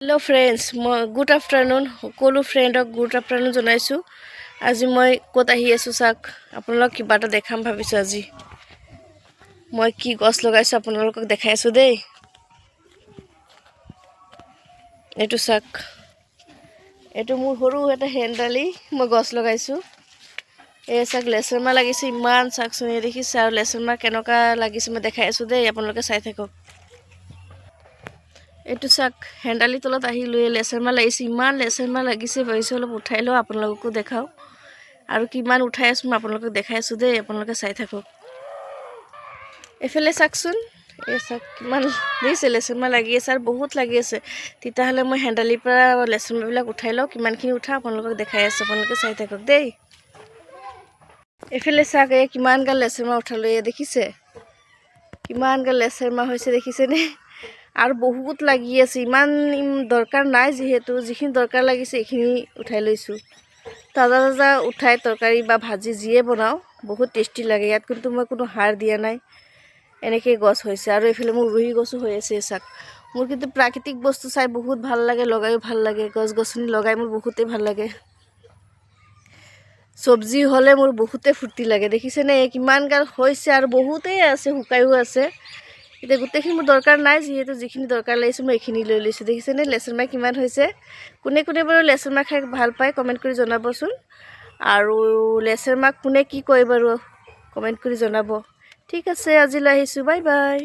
Hello friends good afternoon সকলো ফ্ৰেণ্ডক good afternoon জনাইছো। আজি মই ক'ত আহি আছো চাক আপোনালোকক কিবা এটা দেখাম ভাবিছো। আজি মই কি গছ লগাইছো আপোনালোকক দেখাই আছো দেই। এটো চাক, এটো মোৰ সৰু এটা হেন্দালি মই গছ লগাইছো। এই চাক লেচেৰমা লাগিছে, ইমান চাক শুনি দেখিছে। আৰু লেচেৰমা কেনেকা লাগিছে মই দেখাই আছো দেই, আপোনালোকে চাই থাকক। এইটো চাক হেন্দালি তলত আহি লৈ লেচেৰমা লাগিছে, ইমান লেচেৰমা লাগিছে। ভাবিছো অলপ উঠাই লওঁ আপোনালোককো দেখাও। আৰু কিমান উঠাই আছো মই আপোনালোকক দেখাই আছো দেই, আপোনালোকে চাই থাকক। এফালে চাকচোন, এই চাক কিমান দিছে লেচেৰমা লাগি আছে, আৰু বহুত লাগি আছে। তেতিয়াহ'লে মই হেন্দালিৰ পৰা লেচেৰমাবিলাক উঠাই লওঁ, কিমানখিনি উঠা আপোনালোকক দেখাই আছো, আপোনালোকে চাই থাকক দেই। এফালে চাক এই কিমান গাল লেচেৰমা উঠালো, দেখিছে কিমান গাল লেচেৰমা হৈছে দেখিছেনে। আৰু বহুত লাগি আছে, ইমান দৰকাৰ নাই, যিহেতু যিখিনি দৰকাৰ লাগিছে এইখিনি উঠাই লৈছোঁ। তাজা তাজা উঠাই তৰকাৰী বা ভাজি যিয়ে বনাওঁ বহুত টেষ্টি লাগে। ইয়াত কিন্তু মই কোনো সাৰ দিয়া নাই, এনেকৈ গছ হৈছে। আৰু এইফালে মোৰ উৰহি গছো হৈ আছে চাক। মোৰ কিন্তু প্ৰাকৃতিক বস্তু চাই বহুত ভাল লাগে, লগাইও ভাল লাগে। গছ গছনি লগাই মোৰ বহুতেই ভাল লাগে। চব্জি হ'লে মোৰ বহুতেই ফূৰ্তি লাগে, দেখিছেনে কিমান গাল হৈছে। আৰু বহুতেই আছে, শুকায়ো আছে। এতিয়া গোটেইখিনি মোৰ দৰকাৰ নাই, যিহেতু যিখিনি দৰকাৰ লাগিছে মই এইখিনি লৈ লৈছোঁ। দেখিছেনে লেচেৰমা কিমান হৈছে। কোনে কোনে বাৰু লেচেৰমা খাই ভাল পায় কমেণ্ট কৰি জনাবচোন। আৰু লেচেৰমাক কোনে কি কয় বাৰু কমেণ্ট কৰি জনাব। ঠিক আছে, আজিলৈ আহিছোঁ, বাই বাই।